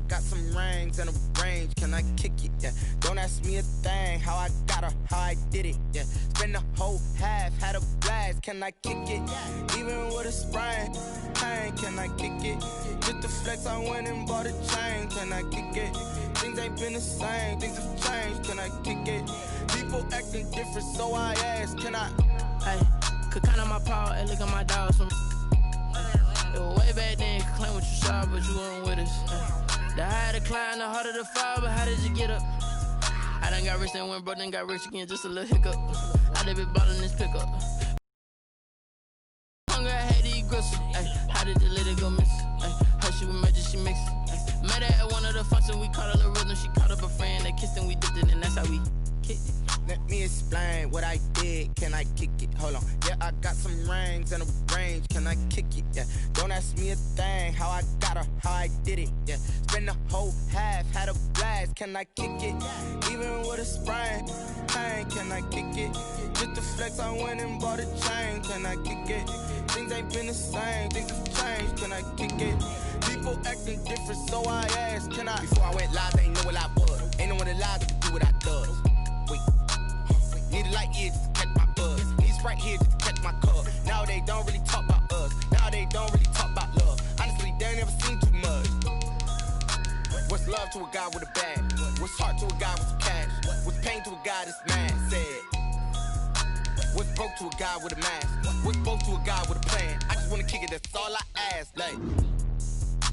got some rings and a range, can I kick it? Yeah, don't ask me a thing, how I got her, how I did it. Yeah, spend the whole half, had a blast, can I kick it? Even with a sprain, pain, can I kick it? Just the flex, I went and bought a chain, can I kick it? Things ain't been the same, things have changed, can I kick it? People acting different, so I ask, can I? Hey, could count on my power and look at my dogs from. It was way back then, could claim what you saw, but you weren't with us. The higher the climb, the harder the fall, but how did you get up? I done got rich and went broke, then got rich again, just a little hiccup. I done been ballin' this pickup. Hunger, I had to eat gristle. How did you let it go miss? Her she was magic, she mixed. Met her at one of the functions, we caught a little rhythm. She caught up a friend, they kissed and we dipped it, and that's how we kicked it. Let me explain what I did, can I kick it? Hold on, yeah, I got some rings and a range, can I kick it? Yeah, don't ask me a thing, how I got her, how I did it. Yeah, spend the whole half, had a blast, can I kick it? Even with a sprain, pain, can I kick it? Just the flex, I went and bought a chain, can I kick it? Things ain't been the same, things have changed, can I kick it? People acting different, so I ask, can I? Before I went live, they ain't know what I was. Ain't no one alive to do what I does. Wait. Need a light here just to catch my buzz. Need Sprite here just to catch my cup. Now they don't really talk about us. Now they don't really talk about love. Honestly, they ain't never seen too much. What's love to a guy with a bag? What's heart to a guy with some cash? What's pain to a guy that's mad? Said. What's broke to a guy with a mask? What's broke to a guy with a plan? I just wanna kick it, that's all I ask. Like,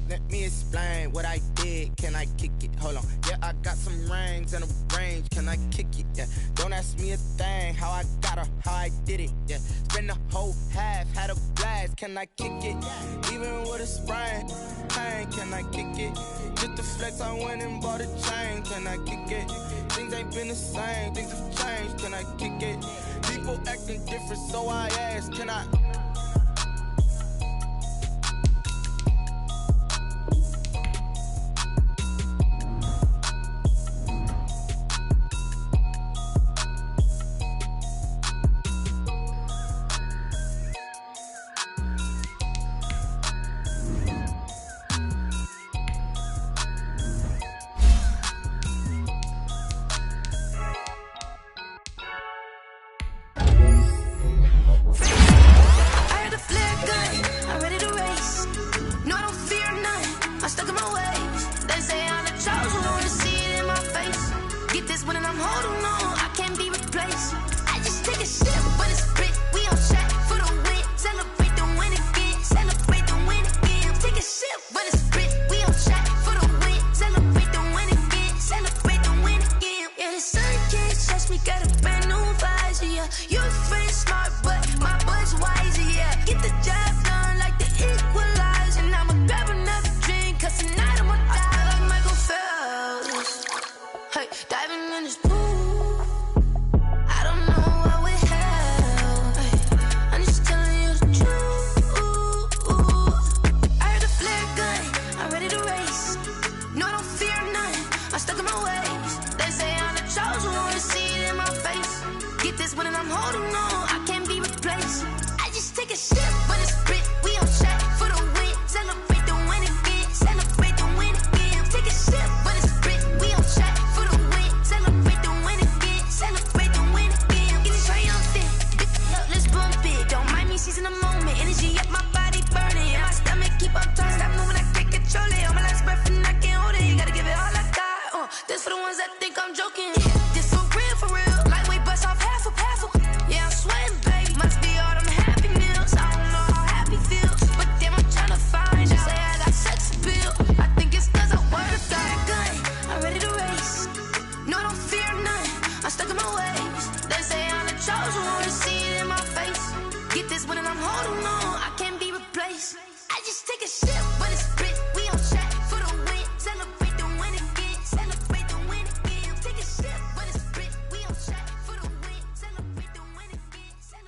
let me explain what I did, can I kick it? Hold on, yeah, I got some rings and a range, can I kick it? Yeah, don't ask me a thing, how I got her, how I did it. Yeah, spend the whole half, had a blast, can I kick it? Even with a sprain, pain, can I kick it? Just the flex, I went and bought a chain, can I kick it? Things ain't been the same, things have changed, can I kick it? People acting different, so I ask, can I?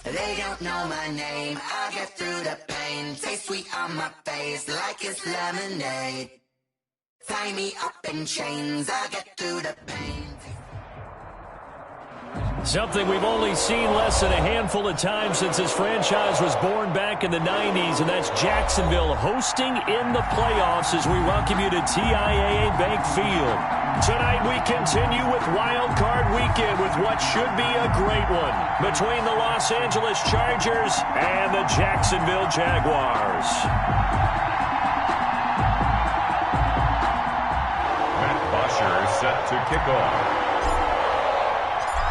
They don't know my name, I get through the pain. Taste sweet on my face like it's lemonade. Tie me up in chains, I get through the pain. Something we've only seen less than a handful of times since this franchise was born back in the 90s, and that's Jacksonville hosting in the playoffs as we welcome you to TIAA Bank Field. Tonight we continue with Wild Card Weekend with what should be a great one between the Los Angeles Chargers and the Jacksonville Jaguars. Matt Bosher is set to kick off.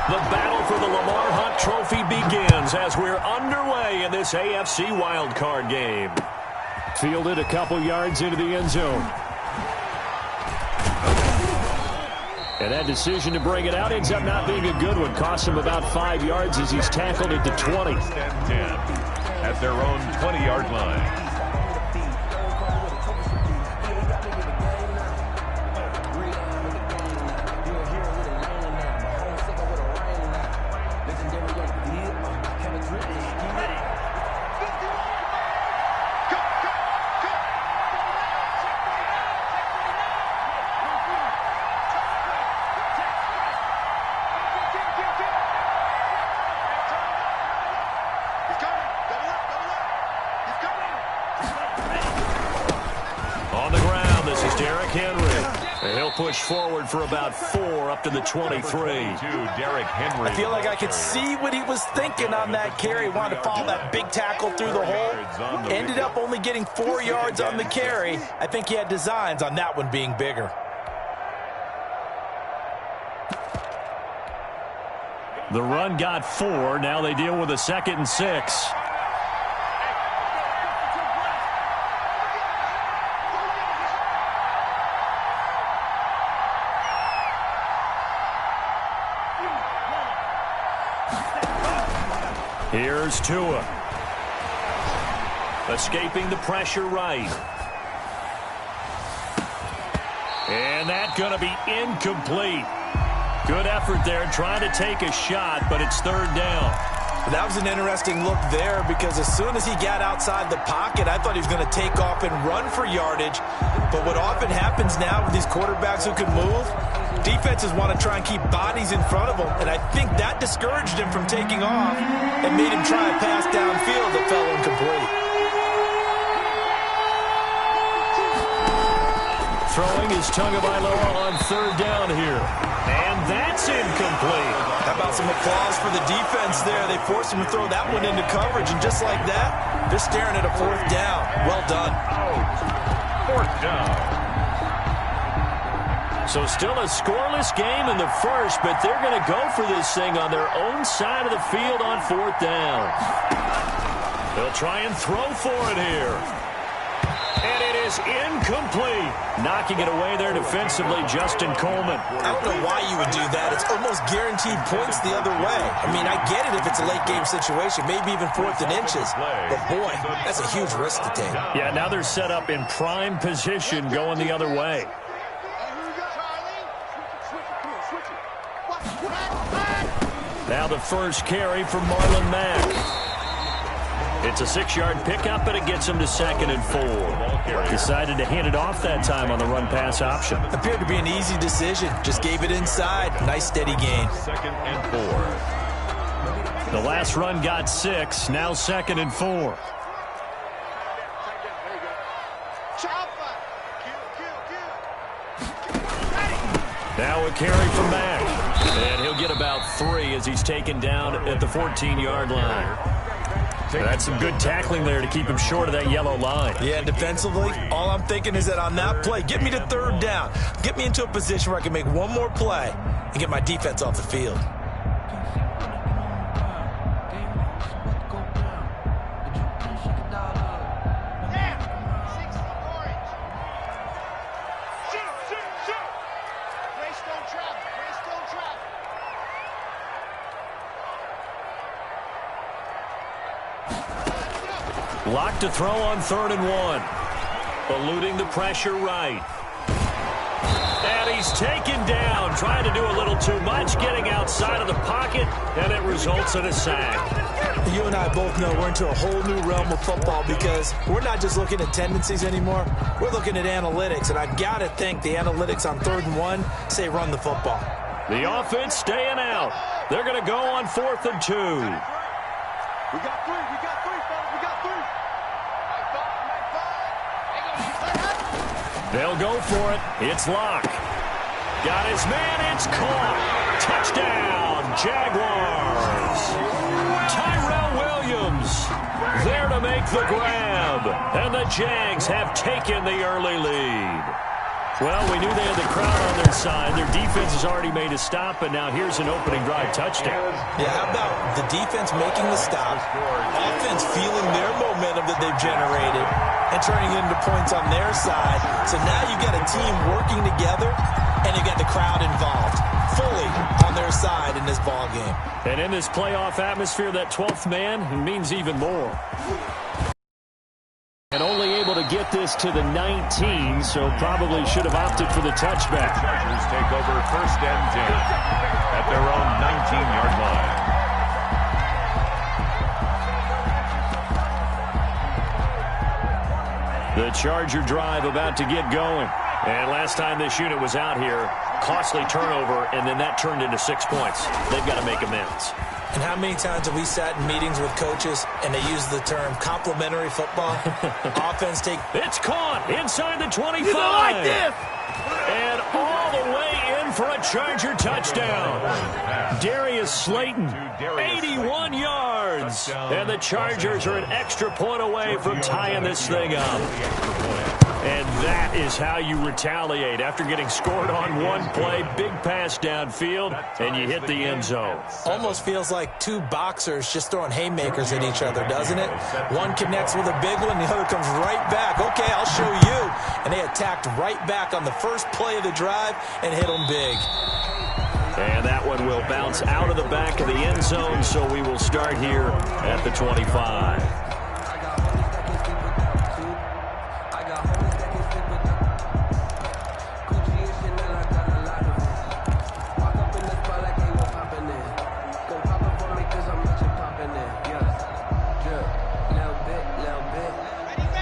The battle for the Lamar Hunt Trophy begins as we're underway in this AFC wildcard game. Fielded a couple yards into the end zone. And that decision to bring it out ends up not being a good one. Cost him about 5 yards as he's tackled at the 20. 10 at their own 20-yard line. Push forward for about 4 up to the 23. Derrick Henry. I feel like I could see what he was thinking on that carry. Wanted to follow that big tackle through the hole. Ended up only getting 4 yards on the carry. I think he had designs on that one being bigger. The run got 4. Now they deal with a 2nd and 6. Here's Tua. Escaping the pressure right. And that's going to be incomplete. Good effort there trying to take a shot, but it's 3rd down. That was an interesting look there because as soon as he got outside the pocket, I thought he was going to take off and run for yardage. But what often happens now with these quarterbacks who can move, defenses want to try and keep bodies in front of them, and I think that discouraged him from taking off and made him try a pass downfield that fell incomplete. Throwing is Tagovailoa on 3rd down here. And that's incomplete. How about some applause for the defense there? They forced him to throw that one into coverage, and just like that, they're staring at a 4th down. Well done. 4th down. So still a scoreless game in the first, but they're going to go for this thing on their own side of the field on 4th down. They'll try and throw for it here. And it is incomplete. Knocking it away there defensively, Justin Coleman. I don't know why you would do that. It's almost guaranteed points the other way. I mean, I get it if it's a late game situation, maybe even 4th and inches. But boy, that's a huge risk to take. Yeah, now they're set up in prime position going the other way. Now the first carry for Marlon Mack. It's a 6-yard pickup, but it gets him to 2nd and 4. Decided to hand it off that time on the run-pass option. Appeared to be an easy decision. Just gave it inside. Nice steady gain. 2nd and 4. The last run got 6. Now 2nd and 4. Now a carry from Mack. And he'll get about 3 as he's taken down at the 14-yard line. That's some good tackling there to keep him short of that yellow line. Yeah, defensively, all I'm thinking is that on that play, get me to 3rd down. Get me into a position where I can make one more play and get my defense off the field. Locked to throw on 3rd and 1. Eluding the pressure right. And he's taken down, trying to do a little too much, getting outside of the pocket, and it results in a sack. You and I both know we're into a whole new realm of football because we're not just looking at tendencies anymore. We're looking at analytics, and I've got to think the analytics on 3rd and 1 say run the football. The offense staying out. They're going to go on 4th and 2. We got three, fellas, we got three. They'll go for it. It's Locke. Got his man. It's caught. Touchdown, Jaguars. Tyrell Williams there to make the grab. And the Jags have taken the early lead. Well, we knew they had the crowd on their side. Their defense has already made a stop, and now here's an opening drive touchdown. Yeah, how about the defense making the stop, offense feeling their momentum that they've generated, and turning it into points on their side. So now you've got a team working together, and you've got the crowd involved fully on their side in this ball game. And in this playoff atmosphere, that 12th man means even more. And only able to get this to the 19, so probably should have opted for the touchback. Chargers take over 1st and 10 at their own 19-yard line. The Charger drive about to get going. And last time this unit was out here, costly turnover, and then that turned into 6 points. They've got to make amends. And how many times have we sat in meetings with coaches and they use the term complementary football? Offense take... It's caught inside the 25. You don't like this! And all the way in for a Charger touchdown. Darius Slayton, 81 yards. And the Chargers are an extra point away from tying this thing up. And that is how you retaliate. After getting scored on one play, big pass downfield, and you hit the end zone. Almost feels like two boxers just throwing haymakers at each other, doesn't it? One connects with a big one, the other comes right back. Okay, I'll show you. And they attacked right back on the first play of the drive and hit them big. And that one will bounce out of the back of the end zone, so we will start here at the 25.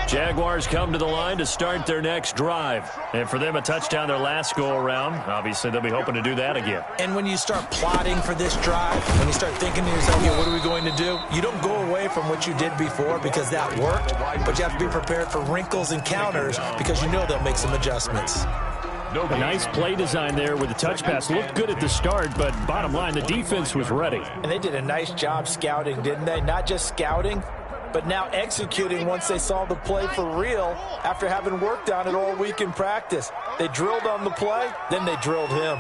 Jaguars come to the line to start their next drive. And for them, a touchdown their last go-around. Obviously, they'll be hoping to do that again. And when you start plotting for this drive, when you start thinking to yourself, okay, what are we going to do? You don't go away from what you did before because that worked, but you have to be prepared for wrinkles and counters because you know they'll make some adjustments. A nice play design there with the touch pass. Looked good at the start, but bottom line, the defense was ready. And they did a nice job scouting, didn't they? Not just scouting, but now executing once they saw the play for real after having worked on it all week in practice. They drilled on the play, then they drilled him.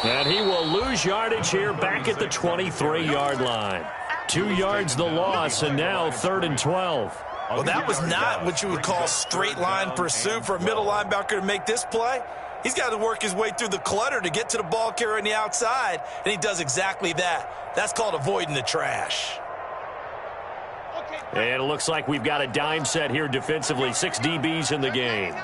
And he will lose yardage here back at the 23-yard line. 2 yards the loss, and now 3rd and 12. Well, that was not what you would call straight line pursuit for a middle linebacker to make this play. He's got to work his way through the clutter to get to the ball carrier on the outside, and he does exactly that. That's called avoiding the trash. And it looks like we've got a dime set here defensively. 6 DBs in the game.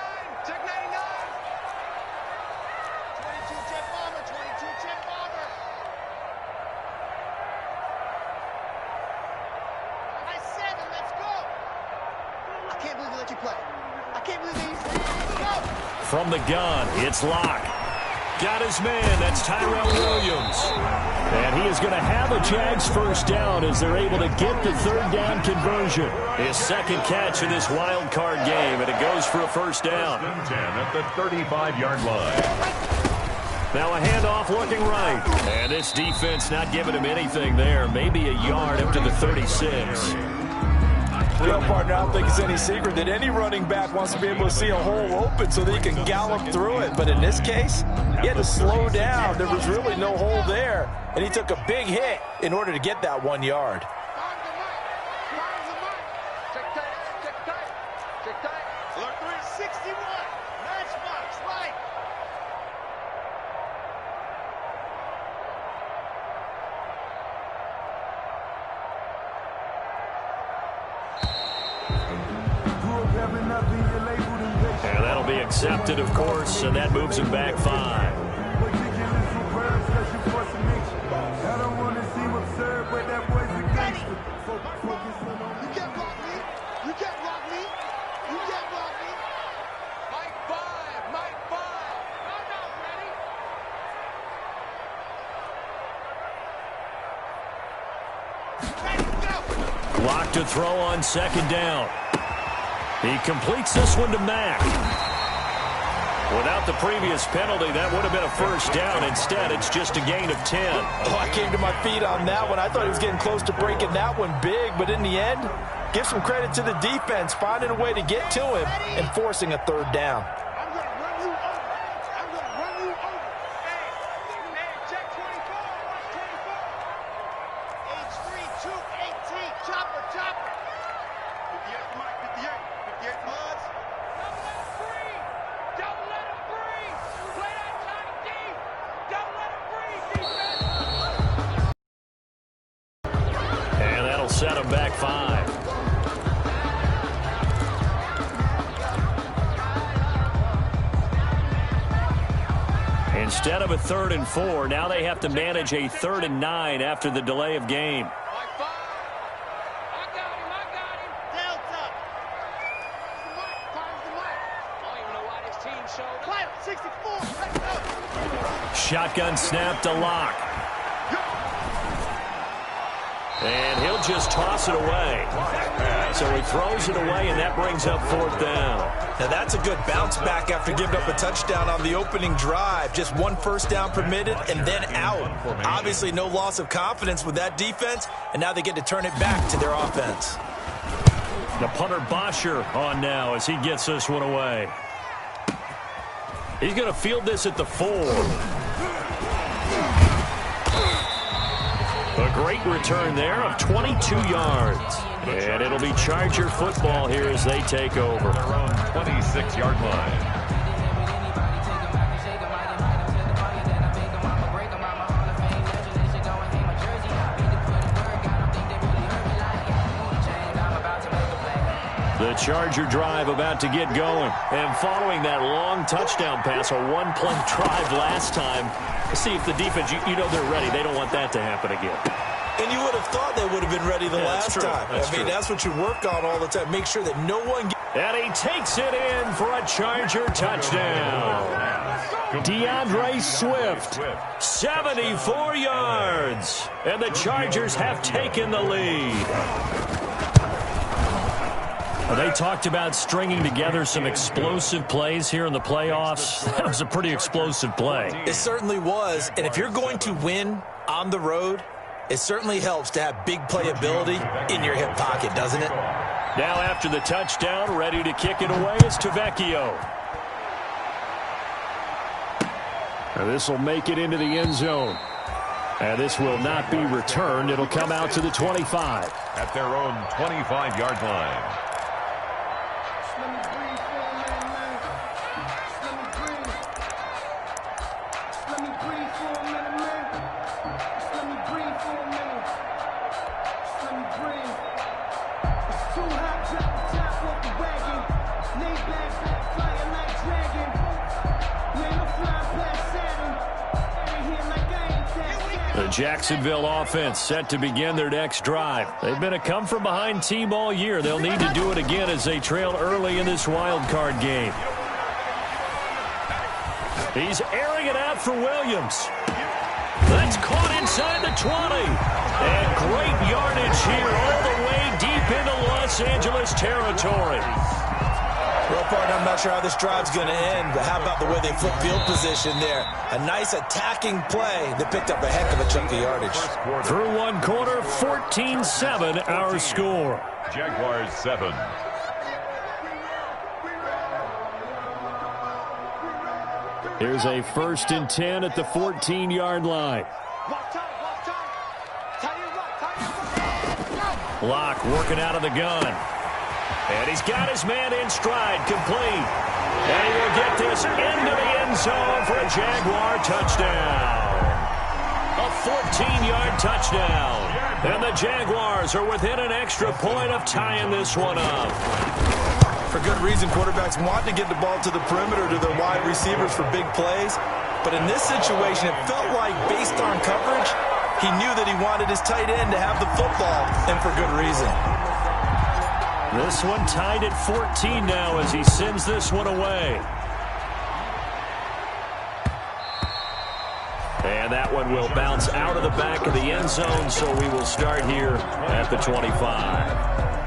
From the gun, it's Locke. Got his man, that's Tyrell Williams. And he is going to have a Jags first down as they're able to get the 3rd down conversion. His second catch in this wild card game, and it goes for a first down. 10 at the 35-yard line. Now a handoff looking right. And this defense not giving him anything there. Maybe a yard up to the 36. Well, partner, I don't think it's any secret that any running back wants to be able to see a hole open so that he can gallop through it. But in this case, he had to slow down. There was really no hole there, and he took a big hit in order to get that 1 yard. And that'll be accepted, of course, and that moves him back 5. to throw on second down. He completes this one to Mack. Without the previous penalty, that would have been a first down. Instead, it's just a gain of 10. Oh, I came to my feet on that one. I thought he was getting close to breaking that one big, but in the end, give some credit to the defense, finding a way to get to him and forcing a third down. I'm going to run you over. I'm going to run you over. Hey, check 24. Watch 24. H3, 218. Chopper. 58, Mike. 58 Muds. Don't let him breathe. Play that tight deep. Don't let him breathe, defense. And that'll set him back 5. Instead of a 3rd and 4, now they have to manage a 3rd and 9 after the delay of game. Shotgun snap to Locke. And he'll just toss it away. So he throws it away, and that brings up 4th down. Now that's a good bounce back after giving up a touchdown on the opening drive. Just 1 first down permitted and then out. Obviously no loss of confidence with that defense, and now they get to turn it back to their offense. The punter Bosher on now as he gets this one away. He's going to field this at the 4. A great return there of 22 yards. And it'll be Charger football here as they take over. Their own 26-yard line. The Charger drive about to get going. And following that long touchdown pass, a 1-play drive last time, see if the defense, you know they're ready. They don't want that to happen again. And you would have thought they would have been ready the last time. That's what you work on all the time. Make sure that no one And he takes it in for a Charger touchdown. DeAndre Swift, 74 yards. And the Chargers have taken the lead. They talked about stringing together some explosive plays here in the playoffs. That was a pretty explosive play. It certainly was. And if you're going to win on the road, it certainly helps to have big playability in your hip pocket, doesn't it? Now after the touchdown, ready to kick it away is Tavecchio. And this will make it into the end zone. And this will not be returned. It'll come out to the 25. At their own 25-yard line. The Jacksonville offense set to begin their next drive. They've been a come-from-behind team all year. They'll need to do it again as they trail early in this wild card game. He's airing it out for Williams. That's caught inside the 20. And great yardage here all the way deep into Los Angeles territory. Well, partner, I'm not sure how this drive's going to end, but how about the way they flip field position there? A nice attacking play that picked up a heck of a chunk of yardage. Through one quarter, 14-7 our score. Jaguars 7. Here's a 1st and 10 at the 14-yard line. Locke working out of the gun. And he's got his man in stride, complete. And he will get this into the end zone for a Jaguar touchdown. A 14-yard touchdown. And the Jaguars are within an extra point of tying this one up. For good reason, quarterbacks want to get the ball to the perimeter to their wide receivers for big plays. But in this situation, it felt like based on coverage, he knew that he wanted his tight end to have the football, and for good reason. This one tied at 14 now as he sends this one away. And that one will bounce out of the back of the end zone, so we will start here at the 25.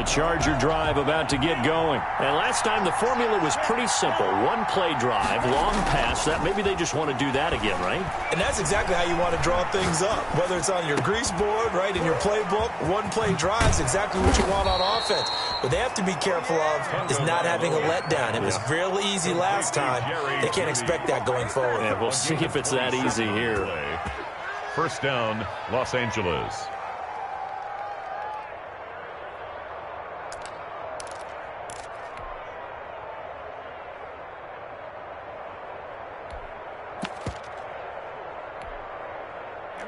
The Charger drive about to get going. And last time the formula was pretty simple. One play drive, long pass. That maybe they just want to do that again, right? And that's exactly how you want to draw things up. Whether it's on your grease board, right, in your playbook, one play drive is exactly what you want on offense. What they have to be careful of is not having a letdown. It was real easy last time. They can't expect that going forward. Yeah, we'll see if it's that easy here. First down, Los Angeles.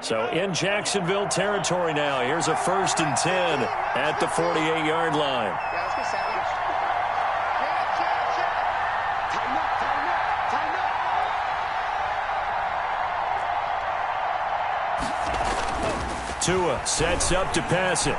So in Jacksonville territory now. Here's a 1st and 10 at the 48-yard line. Tua sets up to pass it.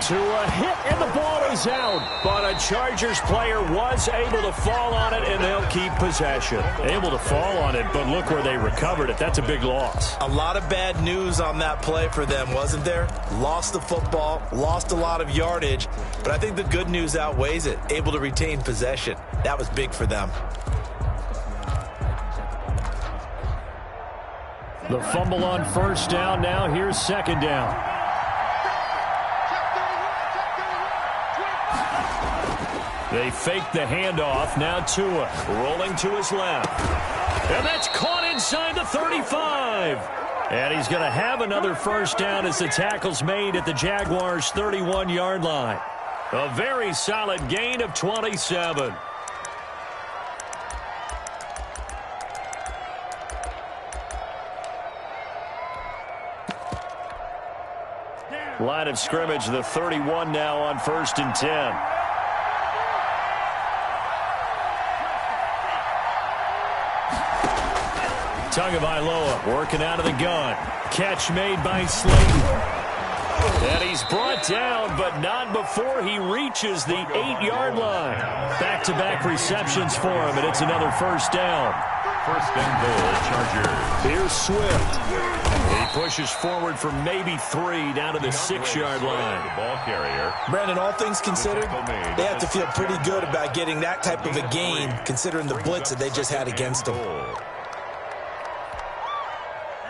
Tua hit and the ball is out. But a Chargers player was able to fall on it, and they'll keep possession. Able to fall on it, but look where they recovered it. That's a big loss. A lot of bad news on that play for them, wasn't there? Lost the football, lost a lot of yardage, but I think the good news outweighs it. Able to retain possession. That was big for them. The fumble on 1st down. Now here's 2nd down. They fake the handoff. Now Tua rolling to his left. And that's caught inside the 35. And he's going to have another 1st down as the tackle's made at the Jaguars' 31-yard line. A very solid gain of 27. Line of scrimmage, the 31 now on 1st and 10. Tagovailoa working out of the gun. Catch made by Slayton. And he's brought down, but not before he reaches the 8-yard line. Back-to-back receptions for him, and it's another 1st down. 1st and goal, Chargers. Here's Swift. He pushes forward for maybe 3 down to the 6-yard line. The ball carrier. Brandon, all things considered, they have to feel pretty good about getting that type of a gain, considering the blitz that they just had against them.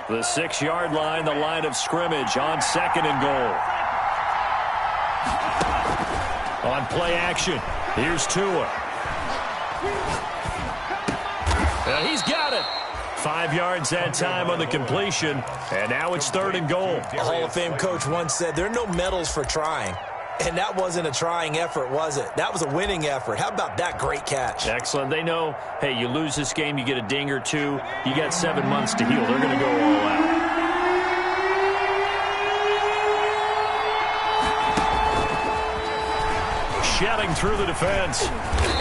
The 6-yard line, the line of scrimmage on 2nd and goal. On play action, here's Tua. And he's got it. 5 yards that time on the completion, and now it's 3rd and goal. A Hall of Fame coach once said there are no medals for trying. And that wasn't a trying effort, was it? That was a winning effort. How about that great catch? Excellent. They know, hey, you lose this game, you get a ding or two. You got 7 months to heal. They're going to go all out. Shouting through the defense.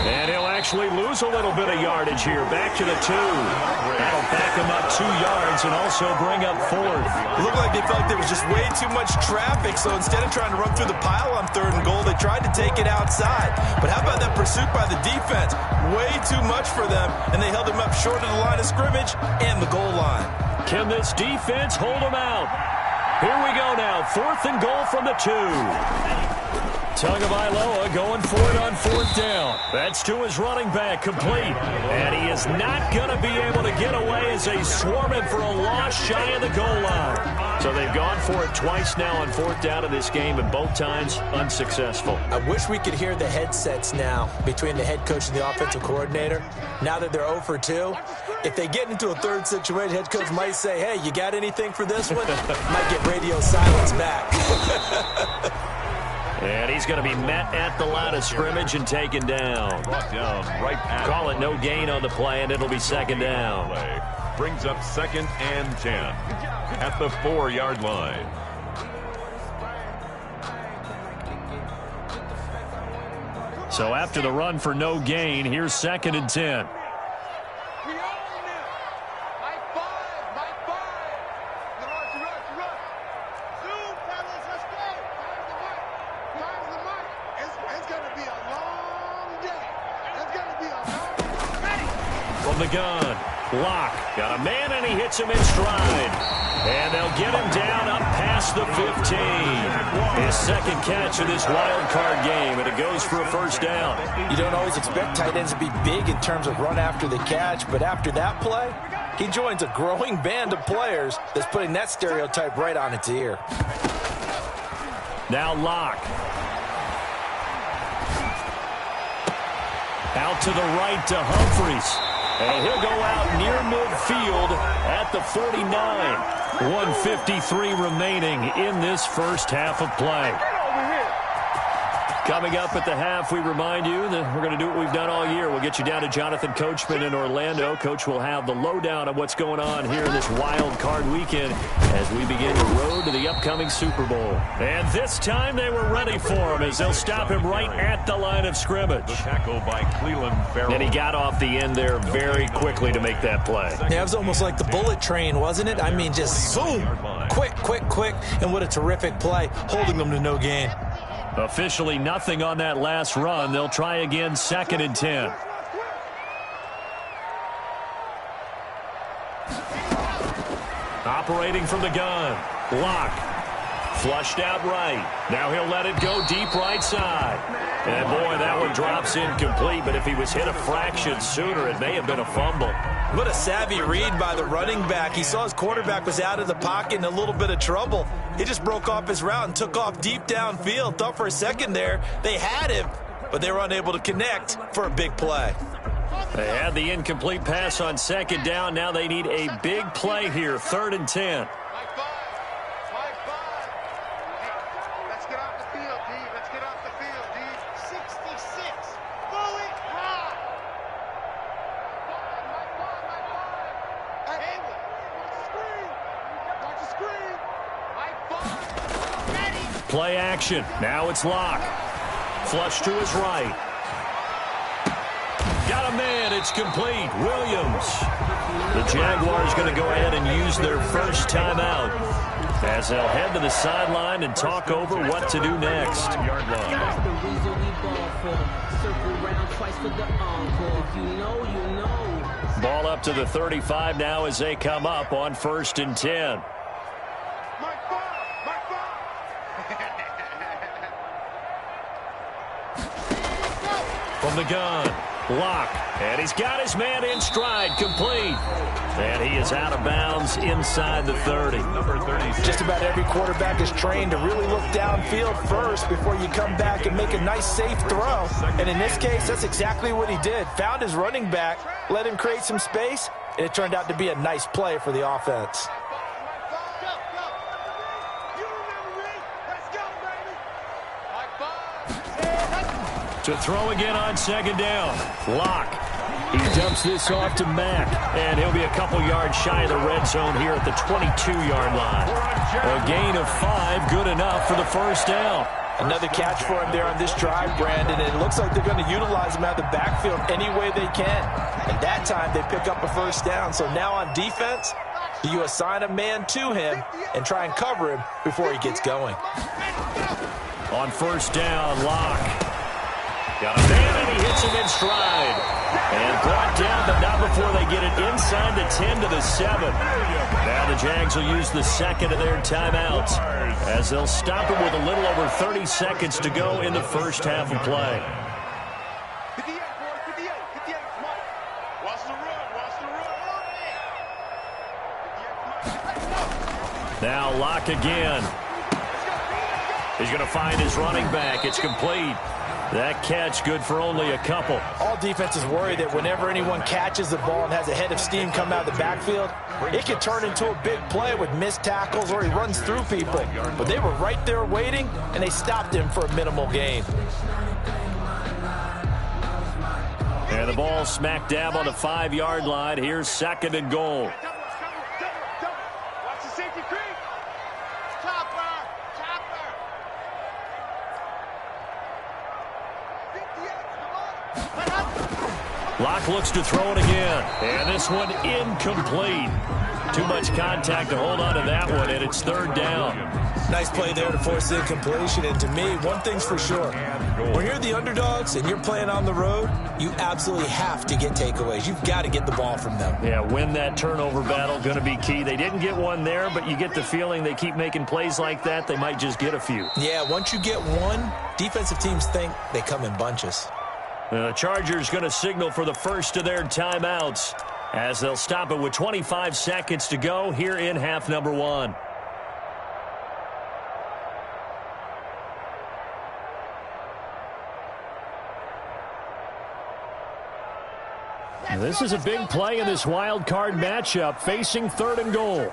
And he'll actually lose a little bit of yardage here. Back to the 2. That'll back him up 2 yards and also bring up 4th. It looked like they felt like there was just way too much traffic, so instead of trying to run through the pile on 3rd and goal, they tried to take it outside. But how about that pursuit by the defense? Way too much for them, and they held him up short of the line of scrimmage and the goal line. Can this defense hold him out? Here we go now. 4th and goal from the 2. Tagovailoa going for it on 4th down. That's to his running back, complete. And he is not going to be able to get away as they swarm him for a loss shy of the goal line. So they've gone for it twice now on 4th down in this game, and both times unsuccessful. I wish we could hear the headsets now between the head coach and the offensive coordinator. Now that they're 0 for 2, if they get into a 3rd situation, head coach might say, hey, you got anything for this one? Might get radio silence back. And he's going to be met at the line of scrimmage and taken down. Brought down right at Call it no gain on the play, and it'll be 2nd down. Brings up 2nd and 10 at the 4-yard line. So after the run for no gain, here's 2nd and 10. From the gun, Lock got a man, and he hits him in stride. And they'll get him down up past the 15. His second catch of this wild card game, and it goes for a first down. You don't always expect tight ends to be big in terms of run after the catch, but after that play, he joins a growing band of players that's putting that stereotype right on its ear. Now Lock. Out to the right to Humphries. And he'll go out near midfield at the 49. 1:53 remaining in this first half of play. Coming up at the half, we remind you that we're going to do what we've done all year. We'll get you down to Jonathan Coachman in Orlando. Coach will have the lowdown of what's going on here in this wild card weekend as we begin the road to the upcoming Super Bowl. And this time they were ready for him as they'll stop him right at the line of scrimmage. The tackle by Cleveland Farrell. And he got off the end there very quickly to make that play. Yeah, it was almost like the bullet train, wasn't it? I mean, just zoom, quick, and what a terrific play, holding them to no gain. Officially nothing on that last run. They'll try again, 2nd and 10. Operating from the gun. Lock. Flushed out right. Now he'll let it go deep right side. And boy, that one drops incomplete, but if he was hit a fraction sooner, it may have been a fumble. What a savvy read by the running back. He saw his quarterback was out of the pocket in a little bit of trouble. He just broke off his route and took off deep downfield. Thought for a second there they had him, but they were unable to connect for a big play. They had the incomplete pass on 2nd down. Now they need a big play here, 3rd and 10. Let's get off the field, D. Let's get off the field, D. 66. Fully high. Hey, watch the screen. Ready. Play action. Now it's Lock. Flush to his right. Got a man. It's complete. Williams. The Jaguars going to go ahead and use their first timeout as they'll head to the sideline and talk over what to do next. Ball up to the 35 now as they come up on 1st and 10. From the gun. Lock. And he's got his man in stride, complete. And he is out of bounds inside the 30. Number 36. Just about every quarterback is trained to really look downfield first before you come back and make a nice, safe throw. And in this case, that's exactly what he did. Found his running back, let him create some space, and it turned out to be a nice play for the offense. To throw again on 2nd down. Lock. He dumps this off to Mack, and he'll be a couple yards shy of the red zone here at the 22-yard line. A gain of 5, good enough for the first down. Another catch for him there on this drive, Brandon, and it looks like they're going to utilize him out of the backfield any way they can. And that time they pick up a first down. So now on defense, you assign a man to him and try and cover him before he gets going. On 1st down, Lock. Got a man, and he hits him in stride. And brought down, but not before they get it inside the 10 to the 7. Now the Jags will use the 2nd of their timeouts as they'll stop him with a little over 30 seconds to go in the first half of play. 58, boy, 58, 58, come on. Watch the run, Now Lock again. He's going to find his running back. It's complete. That catch good for only a couple. All defenses worry that whenever anyone catches the ball and has a head of steam come out of the backfield, it could turn into a big play with missed tackles or he runs through people. But they were right there waiting, and they stopped him for a minimal gain. And the ball smack dab on the 5-yard line. Here's 2nd and goal. Watch the safety creep. Chopper. Lock looks to throw it again. And this one incomplete. Too much contact to hold on to that one, and it's third down. Nice play there to force the incompletion. And to me, one thing's for sure. When you're the underdogs and you're playing on the road, you absolutely have to get takeaways. You've got to get the ball from them. Yeah, win that turnover battle, going to be key. They didn't get one there, but you get the feeling they keep making plays like that, they might just get a few. Yeah, once you get one, defensive teams think they come in bunches. The Chargers going to signal for the first of their timeouts as they'll stop it with 25 seconds to go here in half number one. This is a big play in this wild card matchup, facing third and goal.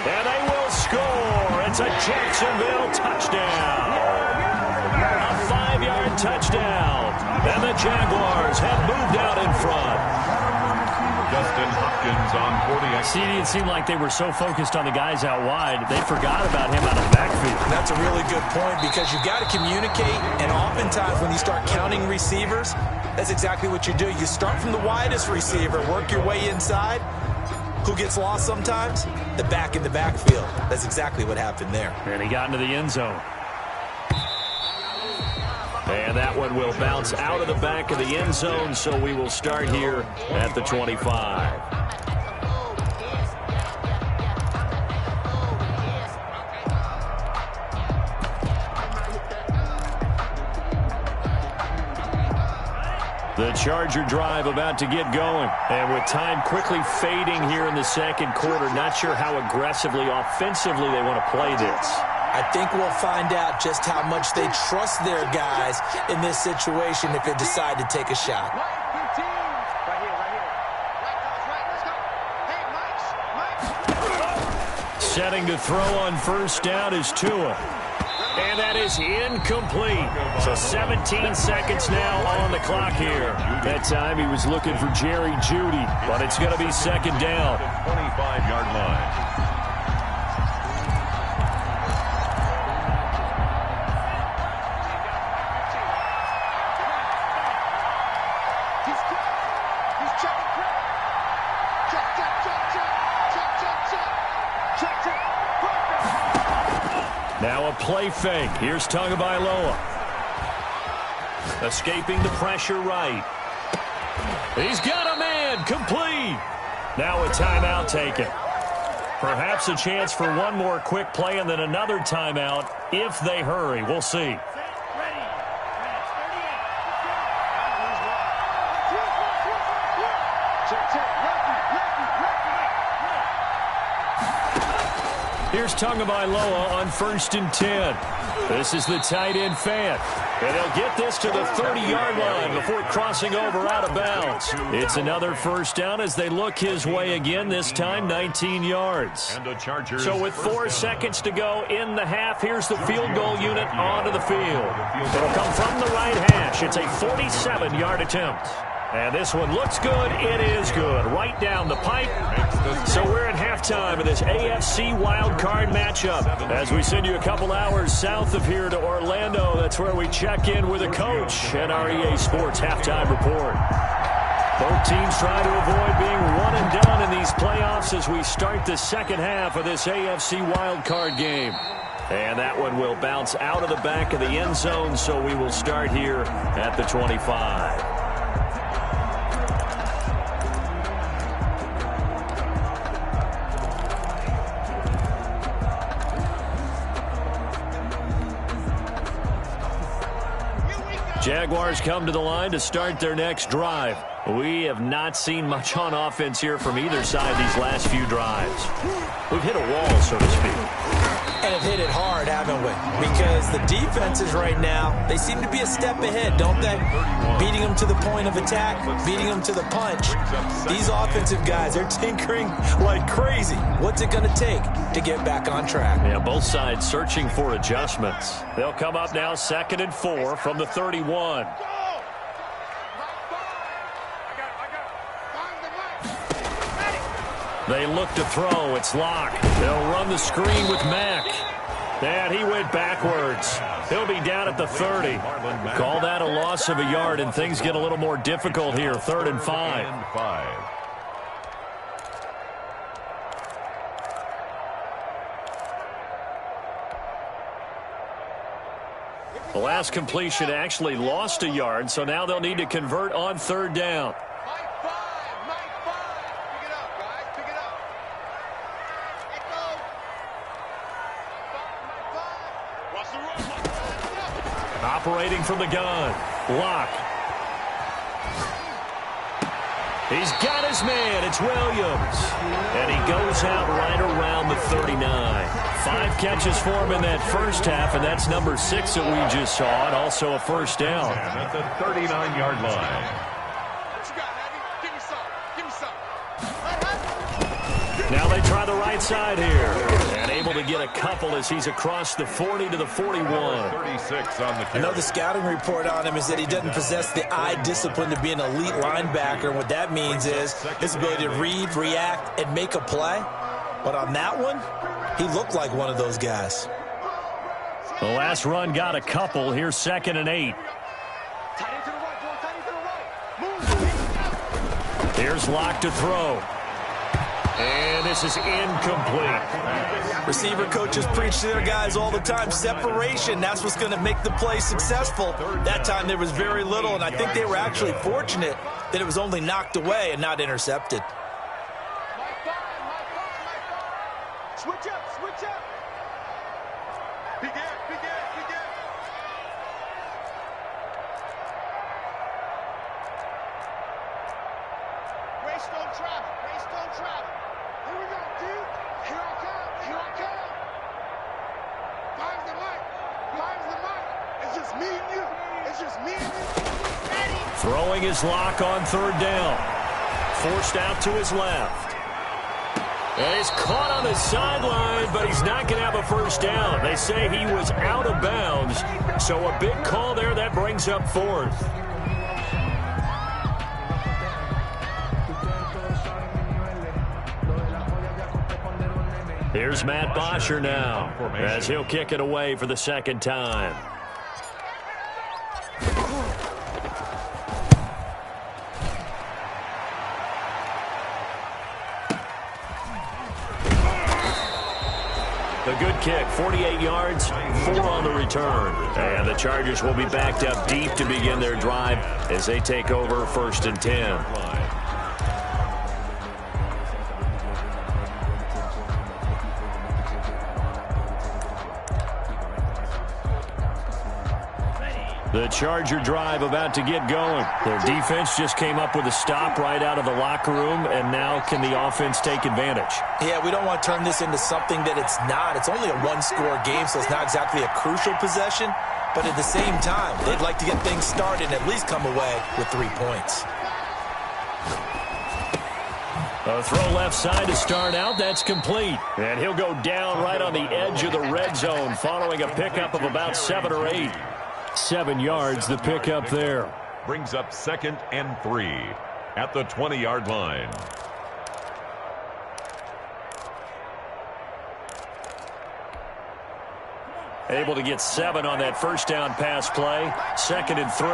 And they will score. It's a Jacksonville touchdown. A 5-yard touchdown. And the Jaguars have moved out in front. Justin Hopkins on 40. See, it seemed like they were so focused on the guys out wide, they forgot about him out of the backfield. That's a really good point because you've got to communicate, and oftentimes when you start counting receivers, that's exactly what you do. You start from the widest receiver, work your way inside. Who gets lost sometimes? The back in the backfield. That's exactly what happened there. And he got into the end zone. And that one will bounce out of the back of the end zone, so we will start here at the 25. The Charger drive about to get going. And with time quickly fading here in the second quarter, not sure how aggressively, offensively they want to play this. I think we'll find out just how much they trust their guys in this situation if they decide to take a shot. Setting to throw on first down is Tua. And that is incomplete. So 17 seconds now on the clock here. That time he was looking for Jerry Jeudy, but it's going to be second down. 25-yard line. Now a play fake. Here's Tagovailoa. Escaping the pressure right. He's got a man. Complete. Now a timeout taken. Perhaps a chance for one more quick play and then another timeout if they hurry. We'll see. Here's Tagovailoa on 1st and 10. This is the tight end fan. And they'll get this to the 30-yard line before crossing over out of bounds. It's another first down as they look his way again, this time 19 yards. And the Chargers. So with 4 seconds to go in the half, here's the field goal unit onto the field. It'll come from the right hash. It's a 47-yard attempt. And this one looks good. It is good. Right down the pipe. So we're at halftime of this AFC wildcard matchup. As we send you a couple hours south of here to Orlando, that's where we check in with a coach at our EA Sports Halftime Report. Both teams trying to avoid being one and done in these playoffs as we start the second half of this AFC wildcard game. And that one will bounce out of the back of the end zone, so we will start here at the 25. Jaguars come to the line to start their next drive. We have not seen much on offense here from either side these last few drives. We've hit a wall, so to speak. And have hit it hard, haven't we? Because the defenses right now, they seem to be a step ahead, don't they? Beating them to the point of attack, beating them to the punch. These offensive guys are tinkering like crazy. What's it going to take to get back on track? Yeah, both sides searching for adjustments. They'll come up now 2nd and 4 from the 31. They look to throw. It's Locke. They'll run the screen with Mack. And he went backwards. He'll be down at the 30. Call that a loss of a yard, and things get a little more difficult here. 3rd and 5. The last completion actually lost a yard, so now they'll need to convert on 3rd down. Operating from the gun, Locke. He's got his man. It's Williams. And he goes out right around the 39. 5 catches for him in that first half, and that's number 6 that we just saw, and also a first down. And at the 39-yard line. What you got, Eddie? Give me some. Give me some. Now they try the right side here. And able to get a couple as he's across the 40 to the 41. 36 on the carry. I know the scouting report on him is that he doesn't possess the eye discipline to be an elite linebacker. And what that means is his ability to read, react, and make a play. But on that one, he looked like one of those guys. The last run got a couple. Here's 2nd and 8. Here's Locke to throw. And this is incomplete. Receiver coaches preach to their guys all the time. Separation, that's what's going to make the play successful. That time there was very little, and I think they were actually fortunate that it was only knocked away and not intercepted. Switch up, switch up. Big air, big air, big air. Race don't travel, race don't travel. Here we go, dude. Here I come, here I come. Five's the mic, five's the mic. It's just me and you. It's just me and you. Ready? Throwing his Locke on 3rd down. Forced out to his left. And he's caught on the sideline, but he's not going to have a first down. They say he was out of bounds, so a big call there. That brings up 4th. Here's Matt Bosher now, as he'll kick it away for the 2nd time. The good kick, 48 yards, 4 on the return. And the Chargers will be backed up deep to begin their drive as they take over 1st and 10. The Charger drive about to get going. Their defense just came up with a stop right out of the locker room, and now can the offense take advantage? Yeah, we don't want to turn this into something that it's not. It's only a one-score game, so it's not exactly a crucial possession. But at the same time, they'd like to get things started and at least come away with 3 points. A throw left side to start out. That's complete. And he'll go down right on the edge of the red zone following a pickup of about 7 or 8. 7 yards, the pickup there. Brings up 2nd and 3 at the 20-yard line. Able to get 7 on that first down pass play. 2nd and 3.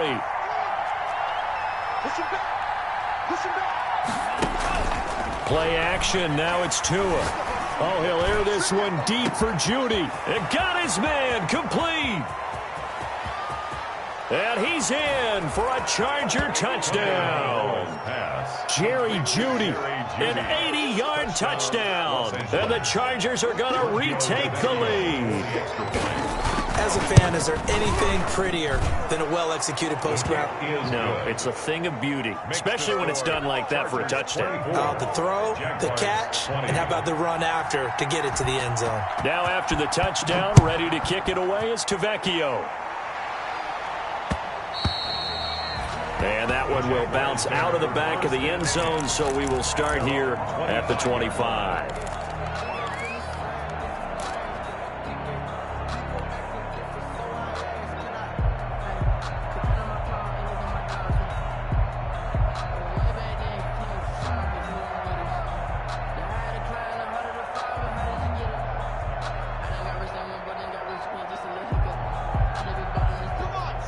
Push him back. Push him back. Play action. Now it's Tua. Oh, he'll air this one deep for Judy. And got his man complete. And he's in for a Charger touchdown. Jerry Judy, an 80-yard touchdown. And the Chargers are going to retake the lead. As a fan, is there anything prettier than a well-executed post route? No, it's a thing of beauty, especially when it's done like that for a touchdown. The throw, the catch, and how about the run after to get it to the end zone? Now after the touchdown, ready to kick it away is Tavecchio. And that one will bounce out of the back of the end zone, so we will start here at the 25.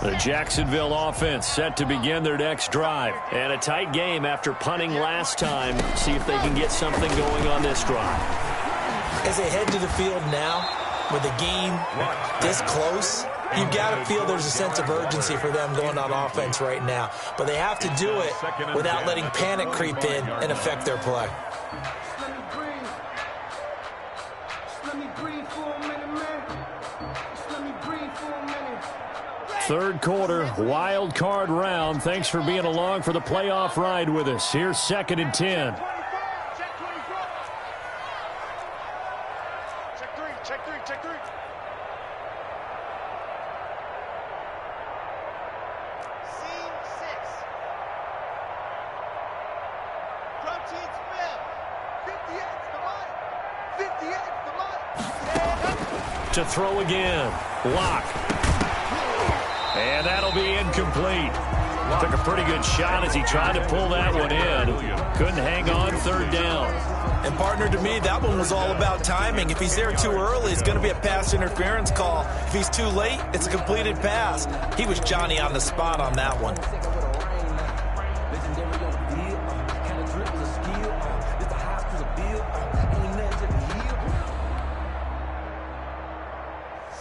The Jacksonville offense set to begin their next drive. And a tight game after punting last time. See if they can get something going on this drive. As they head to the field now, with the game this close, you've got to feel there's a sense of urgency for them going on offense right now. But they have to do it without letting panic creep in and affect their play. Third quarter, wild card round. Thanks for being along for the playoff ride with us. Here's 2nd and 10. Check three. Seam 6. Drum team spell. 58's the line. 58's the line. To throw again. Lock. And that'll be incomplete. Took a pretty good shot as he tried to pull that one in. Couldn't hang on 3rd down. And, partner, to me, that one was all about timing. If he's there too early, it's going to be a pass interference call. If he's too late, it's a completed pass. He was Johnny on the spot on that one.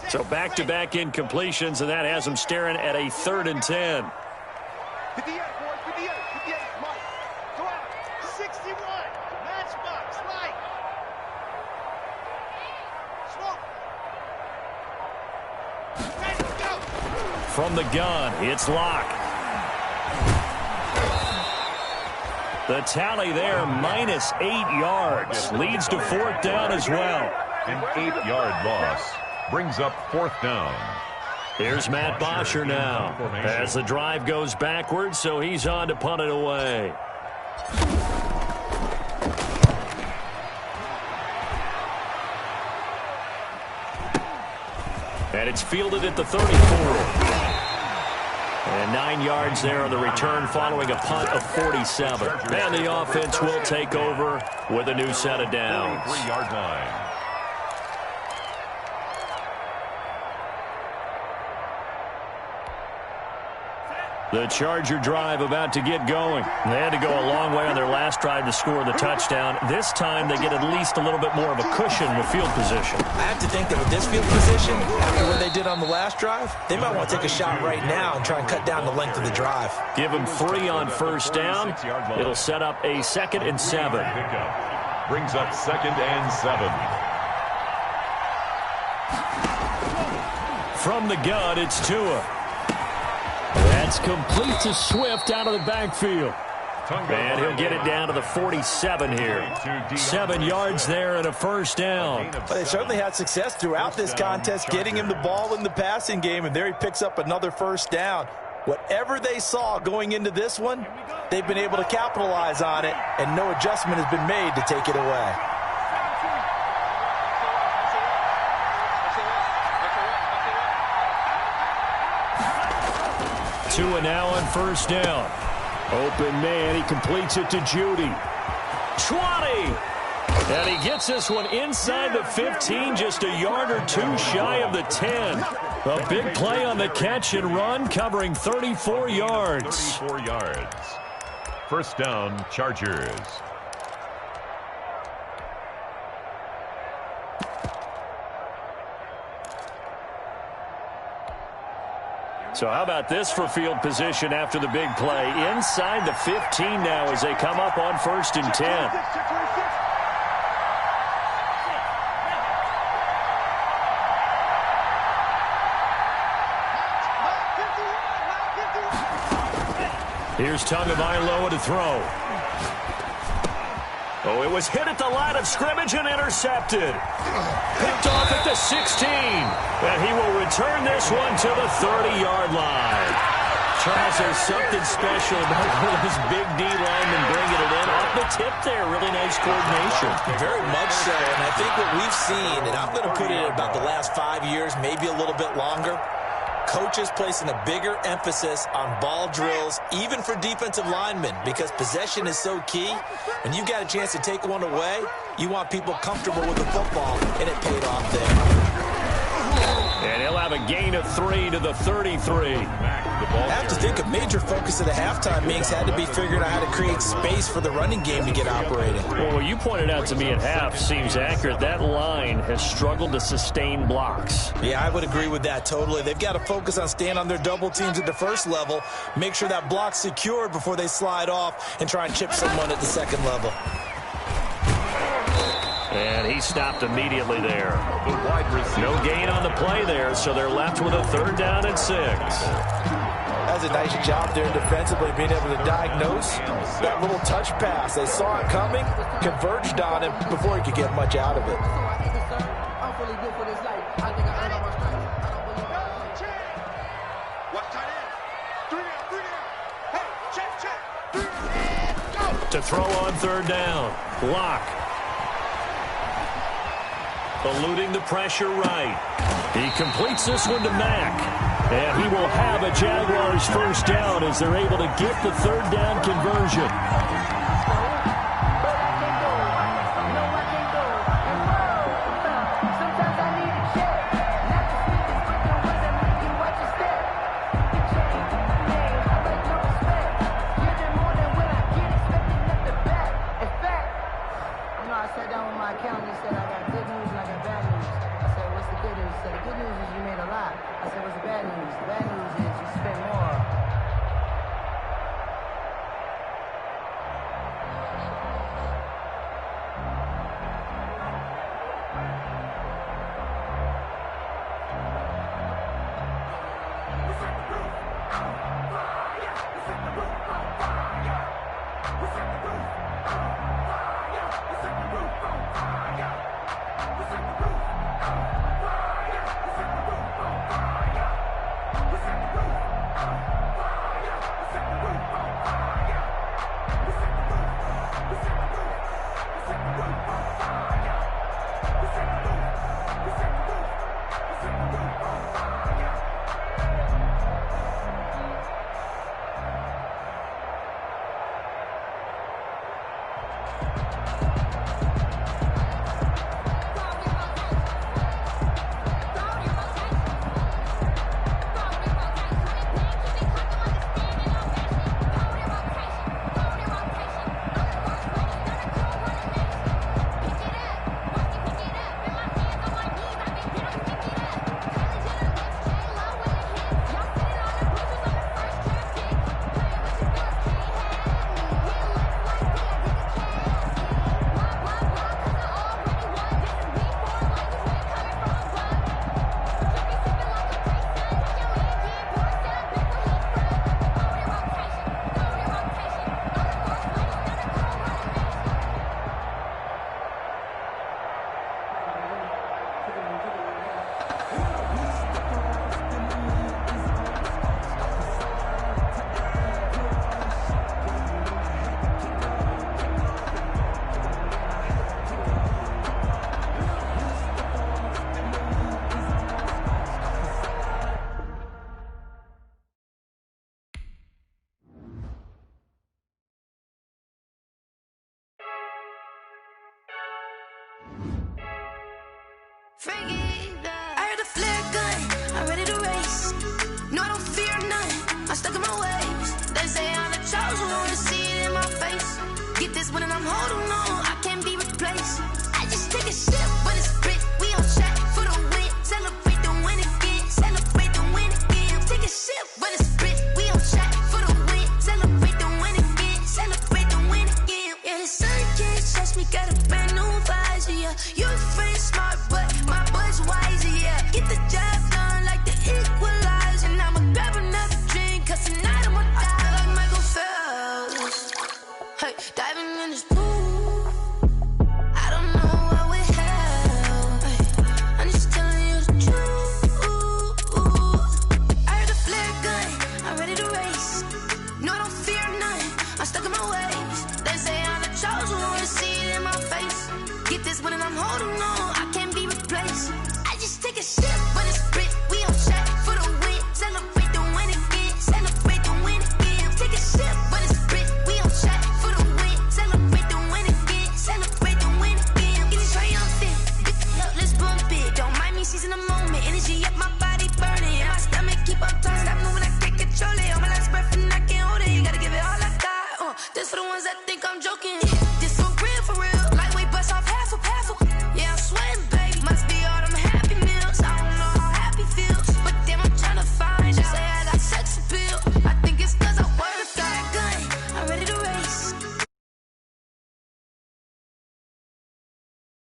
So back-to-back incompletions, and that has him staring at a 3rd and 10. 58, boys, 58, Mike. Go out. 61, matchbox, light. Smoke. Ready, go. From the gun, it's Locke. The tally there, minus 8 yards. Leads to 4th down as well. An 8-yard loss brings up 4th down. Here's Matt Bosher now as the drive goes backwards, so he's on to punt it away. And it's fielded at the 34. And 9 yards there on the return following a punt of 47. And the offense will take over with a new set of downs. 3-yard line. The Charger drive about to get going. They had to go a long way on their last drive to score the touchdown. This time they get at least a little bit more of a cushion with field position. I have to think that with this field position, after what they did on the last drive, they might want to take a shot right now and try and cut down the length of the drive. Give them 3 on 1st down. It'll set up a 2nd and 7. Brings up 2nd and 7. From the gun, it's Tua. That's complete to Swift out of the backfield. And he'll get it down to the 47 here. 7 yards there and a 1st down. But they certainly had success throughout this contest getting him the ball in the passing game, and there he picks up another 1st down. Whatever they saw going into this one, they've been able to capitalize on it, and no adjustment has been made to take it away. Tua now on 1st down. Open man, he completes it to Judy. 20! And he gets this one inside the 15, just a yard or 2 shy of the 10. A big play on the catch and run, covering 34 yards. 34 yards. 1st down, Chargers. So how about this for field position after the big play? Inside the 15 now as they come up on 1st and 10. Here's Tagovailoa to throw. Oh, it was hit at the line of scrimmage and intercepted. Picked off at the 16. And he will return this one to the 30-yard line. Charles, there's something special about one of those big D linemen bringing it in. Off the tip there, really nice coordination. Very much so, and I think what we've seen, and I'm going to put it at about the last 5 years, maybe a little bit longer, coaches placing a bigger emphasis on ball drills, even for defensive linemen, because possession is so key. When you got a chance to take one away, you want people comfortable with the football, and it paid off there. And he'll have a gain of 3 to the 33. I have to think a major focus of the halftime meetings had to be figuring out how to create space for the running game to get operating. Well, what you pointed out to me at half seems accurate. That line has struggled to sustain blocks. Yeah, I would agree with that totally. They've got to focus on staying on their double teams at the first level, make sure that block's secured before they slide off and try and chip someone at the second level. And he stopped immediately there. No gain on the play there, so they're left with a 3rd down and 6. That's a nice job there defensively, being able to diagnose that little touch pass. They saw it coming, converged on him before he could get much out of it. To throw on 3rd down. Block. Eluding the pressure right. He completes this one to Mack. And he will have a Jaguars 1st down as they're able to get the 3rd down conversion. I heard a flare gun, I'm ready to race. No, I don't fear none, I'm stuck in my ways. They say I'm the chosen one, to see it in my face. Get this one and I'm holding on, I can't be replaced. I just take a sip, but it's spit, we on track for the win. Celebrate the win again, celebrate the win again. Take a sip, but it's spit, we on track for the win. Celebrate the win again, celebrate the win again. Yeah, the sun can't touch me, got a brand new visor, yeah. You're friend smart, but my bud's wiser, yeah. Get the job done like the equalizer. And I'ma grab another drink, cause tonight I'ma die like Michael Phelps. Hey, diving in this pool.